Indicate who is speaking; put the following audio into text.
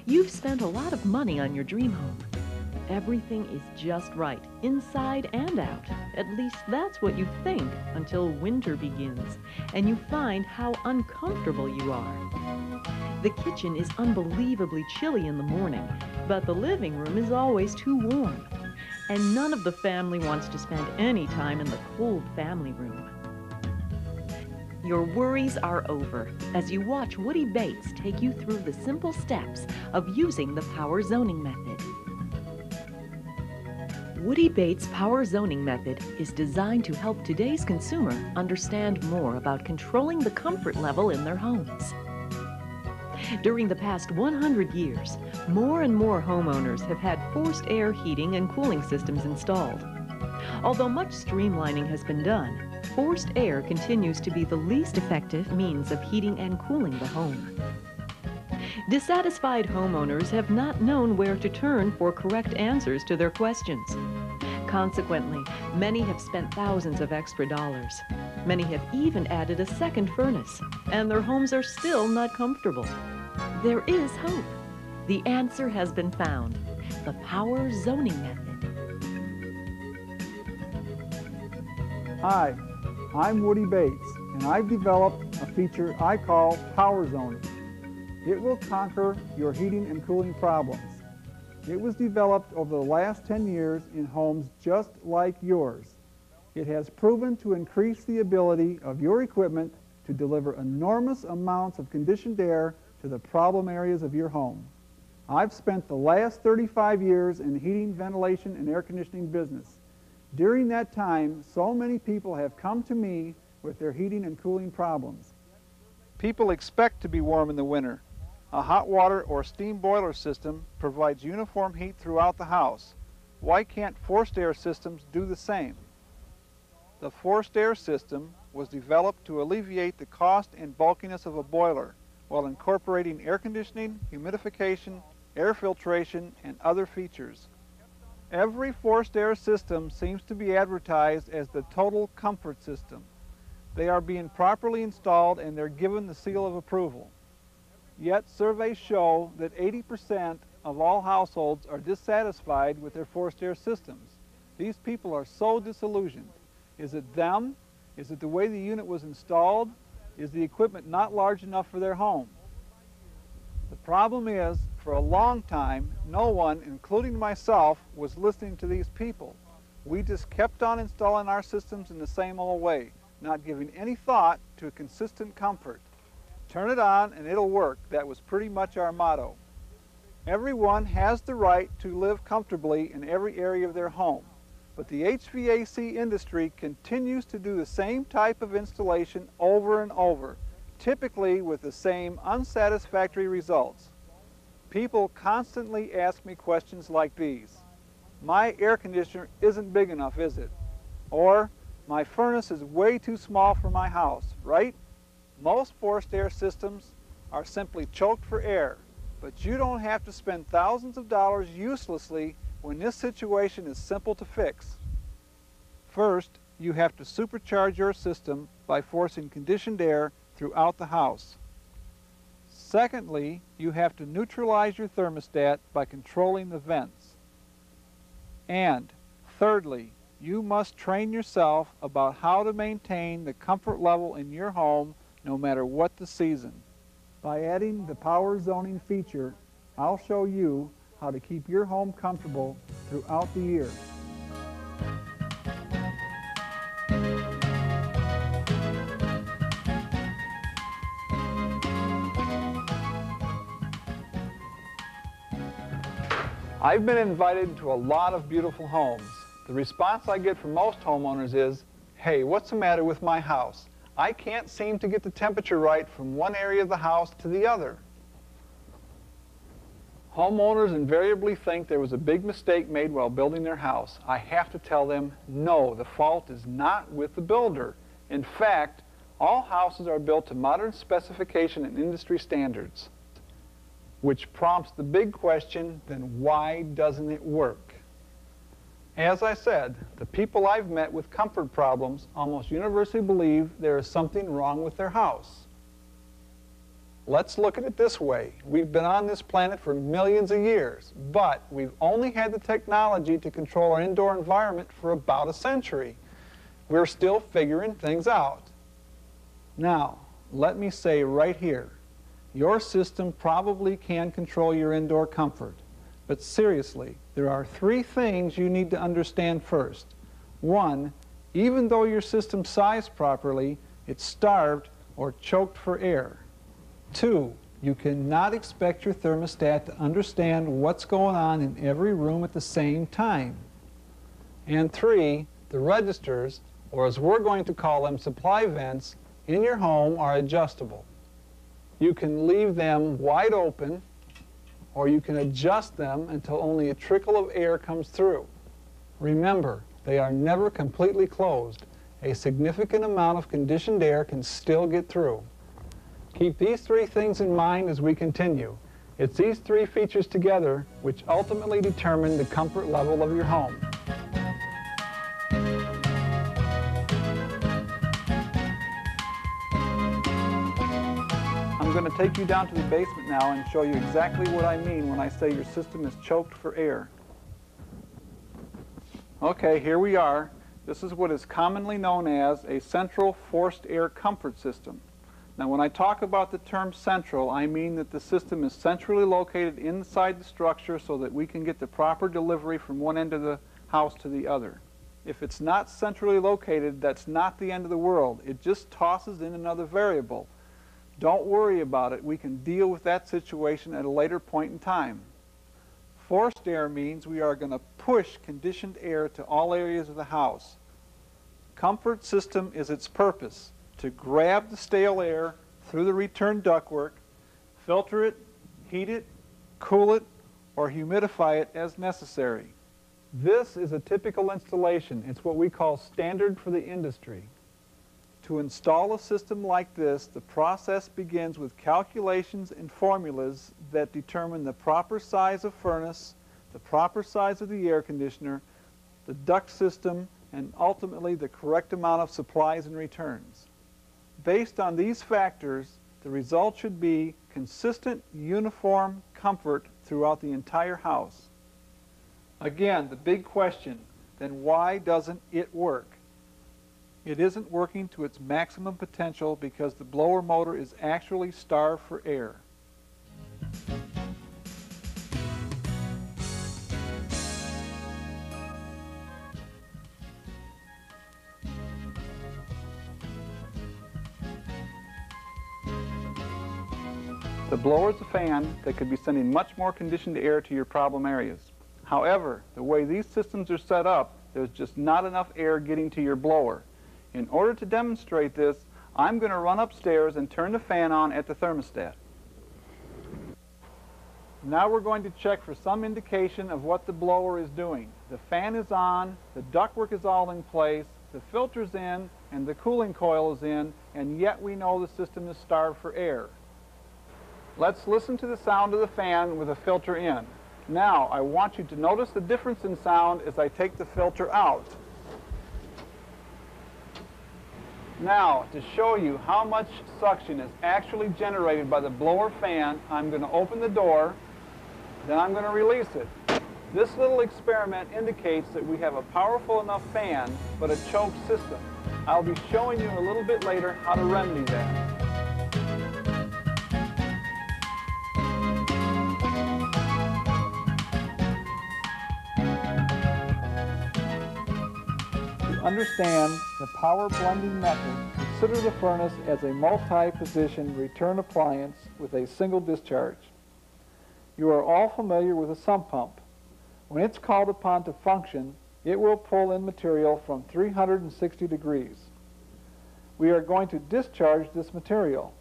Speaker 1: You've spent a lot of money on your dream home. Everything is just right, inside and out. At least that's what you think until winter begins and you find how uncomfortable you are. The kitchen is unbelievably chilly in the morning, but the living room is always too warm. And none of the family wants to spend any time in the cold family room. Your worries are over as you watch Woody Bates take you through the simple steps of using the power zoning method. Woody Bates' power zoning method is designed to help today's consumer understand more about controlling the comfort level in their homes. During the past 100 years, more and more homeowners have had forced air heating and cooling systems installed. Although much streamlining has been done, forced air continues to be the least effective means of heating and cooling the home. Dissatisfied homeowners have not known where to turn for correct answers to their questions. Consequently, many have spent thousands of extra dollars. Many have even added a second furnace, and their homes are still not comfortable. There is hope. The answer has been found: the power zoning method.
Speaker 2: Hi, I'm Woody Bates, and I've developed a feature I call power zoning. It will conquer your heating and cooling problems. It was developed over the last 10 years in homes just like yours. It has proven to increase the ability of your equipment to deliver enormous amounts of conditioned air to the problem areas of your home. I've spent the last 35 years in the heating, ventilation, and air conditioning business. During that time, so many people have come to me with their heating and cooling problems. People expect to be warm in the winter. A hot water or steam boiler system provides uniform heat throughout the house. Why can't forced air systems do the same? The forced air system was developed to alleviate the cost and bulkiness of a boiler while incorporating air conditioning, humidification, air filtration, and other features. Every forced air system seems to be advertised as the total comfort system. They are being properly installed and they're given the seal of approval. Yet surveys show that 80% of all households are dissatisfied with their forced air systems. These people are so disillusioned. Is it them? Is it the way the unit was installed? Is the equipment not large enough for their home? The problem is, for a long time, no one, including myself, was listening to these people. We just kept on installing our systems in the same old way, not giving any thought to consistent comfort. Turn it on and it'll work. That was pretty much our motto. Everyone has the right to live comfortably in every area of their home, but the HVAC industry continues to do the same type of installation over and over, typically with the same unsatisfactory results. People constantly ask me questions like these. My air conditioner isn't big enough, is it? Or, my furnace is way too small for my house, right? Most forced air systems are simply choked for air, but you don't have to spend thousands of dollars uselessly when this situation is simple to fix. First, you have to supercharge your system by forcing conditioned air throughout the house. Secondly, you have to neutralize your thermostat by controlling the vents. And thirdly, you must train yourself about how to maintain the comfort level in your home no matter what the season. By adding the power zoning feature, I'll show you how to keep your home comfortable throughout the year. I've been invited to a lot of beautiful homes. The response I get from most homeowners is, "Hey, what's the matter with my house? I can't seem to get the temperature right from one area of the house to the other." Homeowners invariably think there was a big mistake made while building their house. I have to tell them, no, the fault is not with the builder. In fact, all houses are built to modern specification and industry standards. Which prompts the big question, then why doesn't it work? As I said, the people I've met with comfort problems almost universally believe there is something wrong with their house. Let's look at it this way. We've been on this planet for millions of years, but we've only had the technology to control our indoor environment for about a century. We're still figuring things out. Now, let me say right here, your system probably can control your indoor comfort. But seriously, there are 3 things you need to understand first. 1, even though your system sized properly, it's starved or choked for air. 2, you cannot expect your thermostat to understand what's going on in every room at the same time. And 3, the registers, or as we're going to call them, supply vents, in your home are adjustable. You can leave them wide open, or you can adjust them until only a trickle of air comes through. Remember, they are never completely closed. A significant amount of conditioned air can still get through. Keep these 3 things in mind as we continue. It's these 3 features together which ultimately determine the comfort level of your home. I'm going to take you down to the basement now and show you exactly what I mean when I say your system is choked for air. Okay, here we are. This is what is commonly known as a central forced air comfort system. Now, when I talk about the term central, I mean that the system is centrally located inside the structure so that we can get the proper delivery from one end of the house to the other. If it's not centrally located, that's not the end of the world. It just tosses in another variable. Don't worry about it. We can deal with that situation at a later point in time. Forced air means we are going to push conditioned air to all areas of the house. Comfort system is its purpose: to grab the stale air through the return ductwork, filter it, heat it, cool it, or humidify it as necessary. This is a typical installation. It's what we call standard for the industry. To install a system like this, the process begins with calculations and formulas that determine the proper size of furnace, the proper size of the air conditioner, the duct system, and ultimately the correct amount of supplies and returns. Based on these factors, the result should be consistent, uniform comfort throughout the entire house. Again, the big question, then why doesn't it work? It isn't working to its maximum potential because the blower motor is actually starved for air. The blower is a fan that could be sending much more conditioned air to your problem areas. However, the way these systems are set up, there's just not enough air getting to your blower. In order to demonstrate this, I'm going to run upstairs and turn the fan on at the thermostat. Now we're going to check for some indication of what the blower is doing. The fan is on, the ductwork is all in place, the filter's in, and the cooling coil is in, and yet we know the system is starved for air. Let's listen to the sound of the fan with the filter in. Now, I want you to notice the difference in sound as I take the filter out. Now, to show you how much suction is actually generated by the blower fan, I'm going to open the door, then I'm going to release it. This little experiment indicates that we have a powerful enough fan, but a choked system. I'll be showing you a little bit later how to remedy that. Understand the power blending method. Consider the furnace as a multi-position return appliance with a single discharge. You are all familiar with a sump pump. When it's called upon to function, it will pull in material from 360 degrees. We are going to discharge this material.